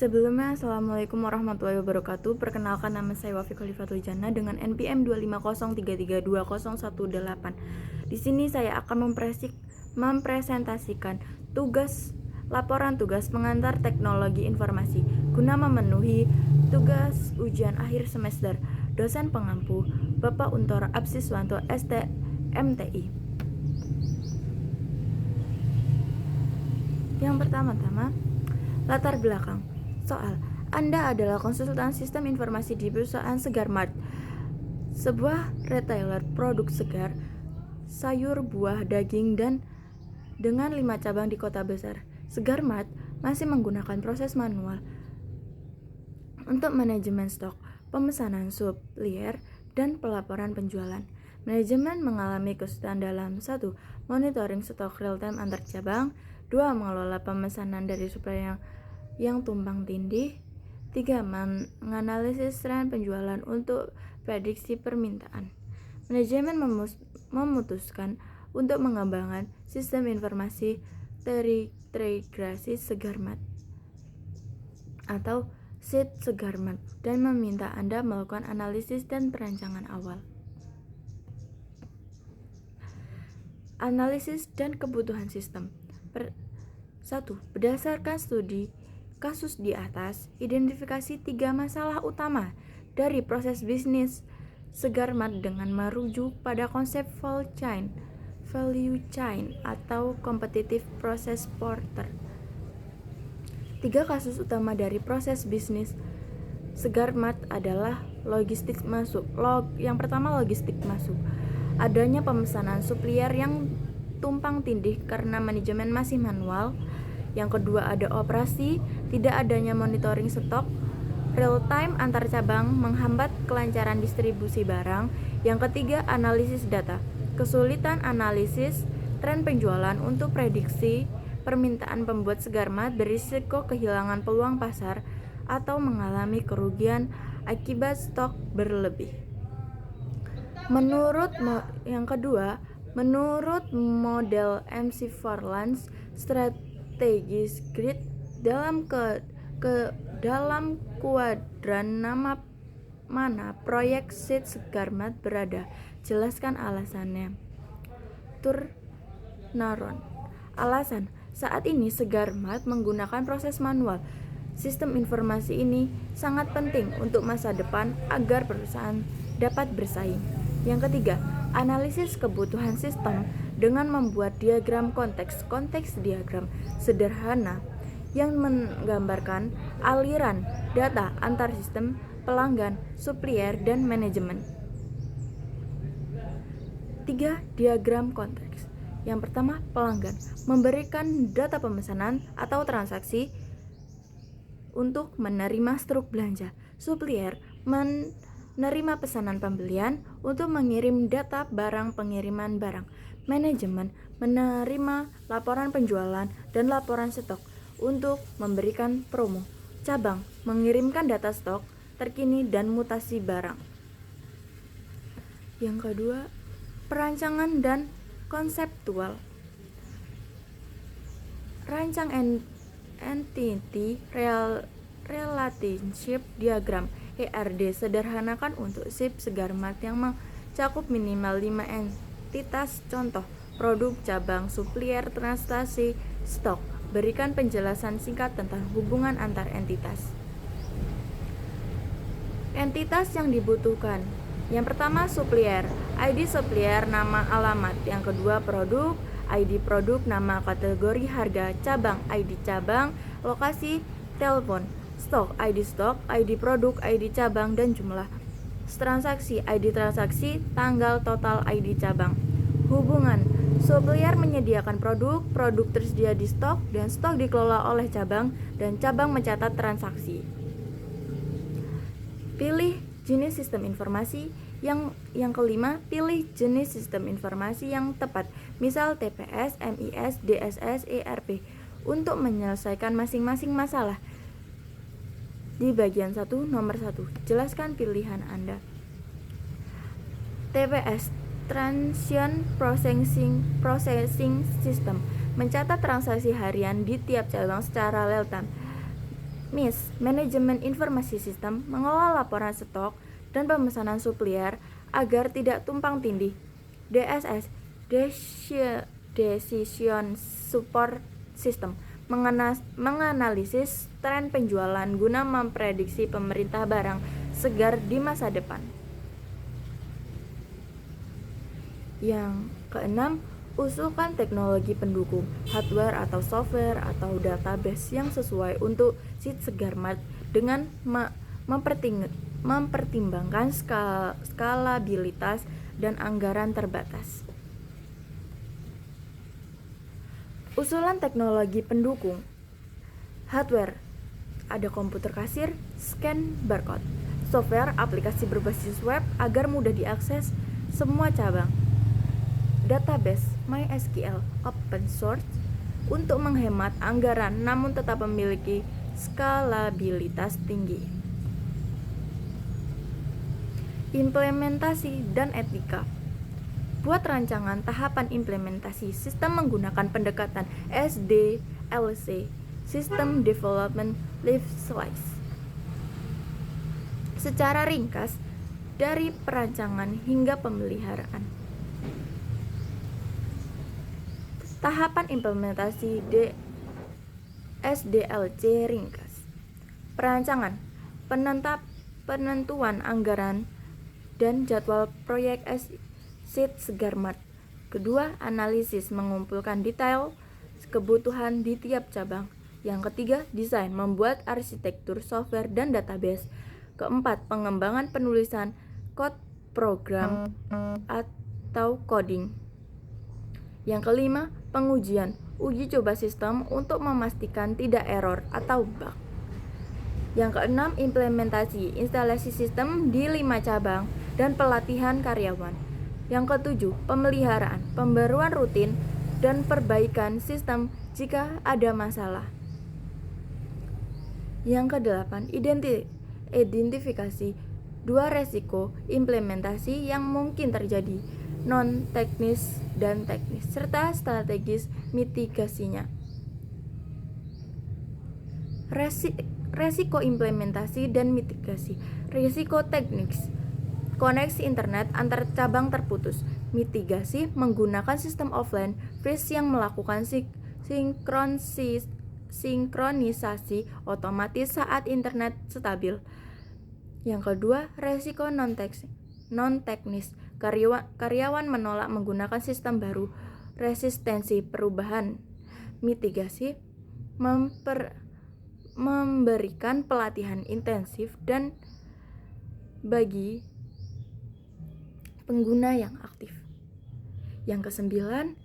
Sebelumnya, Assalamualaikum warahmatullahi wabarakatuh. Perkenalkan, nama saya Wafi Khalifatul Jannah dengan NPM 250332018. Di sini saya akan mempresentasikan laporan tugas pengantar teknologi informasi guna memenuhi tugas ujian akhir semester. Dosen pengampu Bapak Untoro Absiswanto STMTI. Yang pertama-tama, latar belakang. Soal, Anda adalah konsultan sistem informasi di perusahaan Segarmart, sebuah retailer produk segar, sayur, buah, daging, dan dengan 5 cabang di kota besar. Segarmart masih menggunakan proses manual untuk manajemen stok, pemesanan supplier, dan pelaporan penjualan. Manajemen mengalami kesulitan dalam 1. Monitoring stok real-time antar cabang, 2. Mengelola pemesanan dari supplier yang tumpang tindih, 3. Menganalisis tren penjualan untuk prediksi permintaan. Manajemen memutuskan untuk mengembangkan sistem informasi terintegrasi Segarmart atau SIT Segarmart dan meminta Anda melakukan analisis dan perancangan awal. Analisis dan kebutuhan sistem. 1. Berdasarkan studi kasus di atas, identifikasi 3 masalah utama dari proses bisnis Segarmart dengan merujuk pada konsep value chain atau competitive process porter. 3 kasus utama dari proses bisnis Segarmart adalah logistik masuk. Yang pertama, logistik masuk. Adanya pemesanan supplier yang tumpang tindih karena manajemen masih manual. Yang kedua, ada operasi, tidak adanya monitoring stok real time antar cabang menghambat kelancaran distribusi barang. Yang ketiga, analisis data. Kesulitan analisis tren penjualan untuk prediksi permintaan membuat Segarmart berisiko kehilangan peluang pasar atau mengalami kerugian akibat stok berlebih. Menurut model MC Forlans strategis grid dalam kuadran mana proyek SIT Segarmart berada. Jelaskan alasannya. Turnaround. Alasan, saat ini Segarmart menggunakan proses manual. Sistem informasi ini sangat penting untuk masa depan agar perusahaan dapat bersaing. Yang ketiga, analisis kebutuhan sistem dengan membuat diagram konteks diagram sederhana yang menggambarkan aliran data antar sistem, pelanggan, supplier, dan manajemen. 3. Diagram konteks. Yang pertama, pelanggan memberikan data pemesanan atau transaksi untuk menerima struk belanja. Supplier menerima pesanan pembelian untuk mengirim data barang pengiriman barang. Manajemen menerima laporan penjualan dan laporan stok untuk memberikan promo. Cabang mengirimkan data stok terkini dan mutasi barang. Yang kedua, perancangan dan konseptual. Rancang entity relationship diagram ERD sederhanakan untuk SIP Segarmart yang mencakup minimal 5 entitas, contoh produk, cabang, supplier, transaksi, stok. Berikan penjelasan singkat tentang hubungan antar entitas. Entitas yang dibutuhkan. Yang pertama, supplier, ID supplier, nama alamat. Yang kedua, produk, ID produk, nama kategori harga. Cabang, ID cabang, lokasi, telepon. Stok, ID produk, ID cabang, dan jumlah transaksi, ID transaksi, tanggal total, ID cabang. Hubungan, supplier menyediakan produk tersedia di stok, dan stok dikelola oleh cabang, dan cabang mencatat transaksi. Pilih jenis sistem informasi. Yang kelima, pilih jenis sistem informasi yang tepat, misal TPS, MIS, DSS, ERP, untuk menyelesaikan masing-masing masalah. Di bagian 1, nomor 1, jelaskan pilihan Anda. TPS, Transaction Processing System, mencatat transaksi harian di tiap cabang secara real time. MIS, Manajemen Informasi Sistem, mengelola laporan stok dan pemesanan supplier agar tidak tumpang tindih. DSS, Decision Support System, menganalisis tren penjualan guna memprediksi pemerintah barang segar di masa depan. Yang keenam, usulkan teknologi pendukung, hardware atau software atau database yang sesuai untuk SIT Segarmat dengan mempertimbangkan skalabilitas dan anggaran terbatas. Usulan teknologi pendukung. Hardware, ada komputer kasir, scan barcode. Software, aplikasi berbasis web agar mudah diakses semua cabang. Database, MySQL, open source untuk menghemat anggaran namun tetap memiliki skalabilitas tinggi. Implementasi dan etika. Buat rancangan tahapan implementasi sistem menggunakan pendekatan SDLC, System Development Life Cycle. Secara ringkas, dari perancangan hingga pemeliharaan. Tahapan implementasi SDLC ringkas. Perancangan, penentuan anggaran dan jadwal proyek SIT Segarmat. Kedua, analisis, mengumpulkan detail kebutuhan di tiap cabang. Yang ketiga, desain, membuat arsitektur software dan database. Keempat, pengembangan penulisan code program atau coding. Yang kelima, pengujian, uji coba sistem untuk memastikan tidak error atau bug. Yang keenam, implementasi, instalasi sistem di 5 cabang dan pelatihan karyawan. Yang ketujuh, pemeliharaan, pembaruan rutin dan perbaikan sistem jika ada masalah. Yang kedelapan, identifikasi 2 resiko implementasi yang mungkin terjadi, non-teknis dan teknis, serta strategis mitigasinya. Resiko implementasi dan mitigasi. Risiko teknis, koneksi internet antar cabang terputus. Mitigasi, menggunakan sistem offline freeze yang melakukan sinkronisasi otomatis saat internet stabil. Yang kedua, resiko non-teknis, karyawan menolak menggunakan sistem baru. Resistensi perubahan. Mitigasi, memberikan pelatihan intensif dan bagi pengguna yang aktif. Yang kesembilan,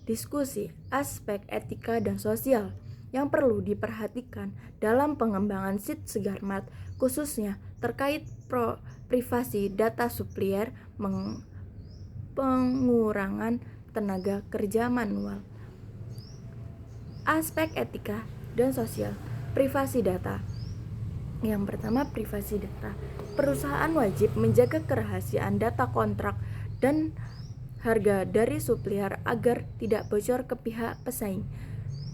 diskusi aspek etika dan sosial yang perlu diperhatikan dalam pengembangan SIT Segarmat, khususnya terkait privasi data supplier, pengurangan tenaga kerja manual. Aspek etika dan sosial. Privasi data. Yang pertama, privasi data. Perusahaan wajib menjaga kerahasiaan data kontrak dan harga dari supplier agar tidak bocor ke pihak pesaing.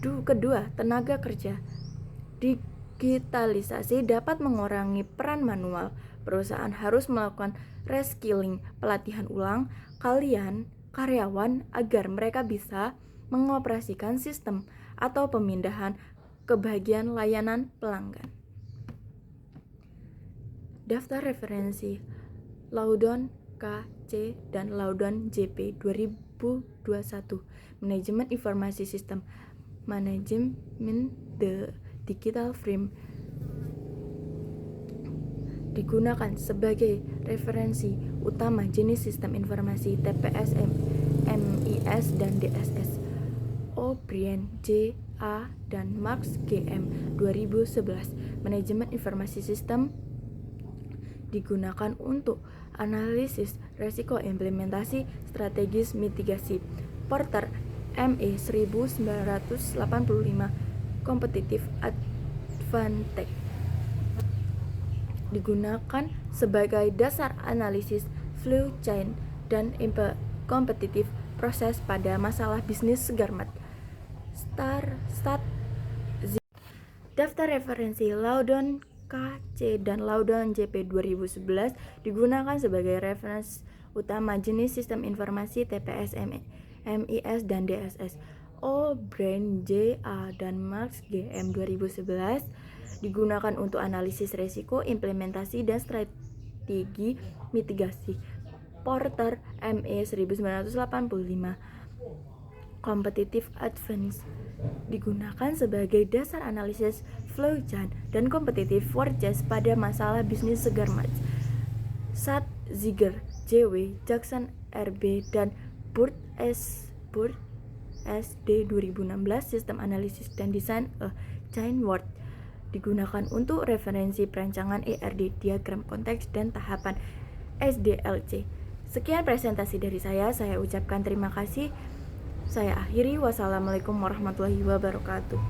Kedua, tenaga kerja. Digitalisasi dapat mengurangi peran manual. Perusahaan harus melakukan reskilling, pelatihan ulang karyawan agar mereka bisa mengoperasikan sistem atau pemindahan ke bagian layanan pelanggan. Daftar referensi Laudon KC dan Laudon JP 2021. Manajemen Informasi Sistem, Manajemen the Digital Frame digunakan sebagai referensi utama jenis sistem informasi TPS, MIS, dan DSS. O'Brien J. A. dan Marx GM 2011. Manajemen Informasi Sistem digunakan untuk analisis resiko implementasi strategis mitigasi. Porter ME 1985. Competitive Advantage digunakan sebagai dasar analisis flow chain dan kompetitif proses pada masalah bisnis Segarmat. Daftar referensi Laudon KC dan Laudon JP 2011 digunakan sebagai referensi utama jenis sistem informasi TPS, MIS, dan DSS. O'Brien J. A. dan Marx G. M. 2011 digunakan untuk analisis resiko, implementasi, dan strategi mitigasi. Porter ME 1985 Competitive Advance digunakan sebagai dasar analisis flowchart dan competitive forecast pada masalah bisnis segar match. Sat Ziger, JW, Jackson RB, dan Burt SD 2016 Sistem Analisis dan Desain a Chain Word digunakan untuk referensi perancangan ERD, diagram konteks, dan tahapan SDLC. Sekian presentasi dari saya ucapkan terima kasih. Saya akhiri, wassalamualaikum warahmatullahi wabarakatuh.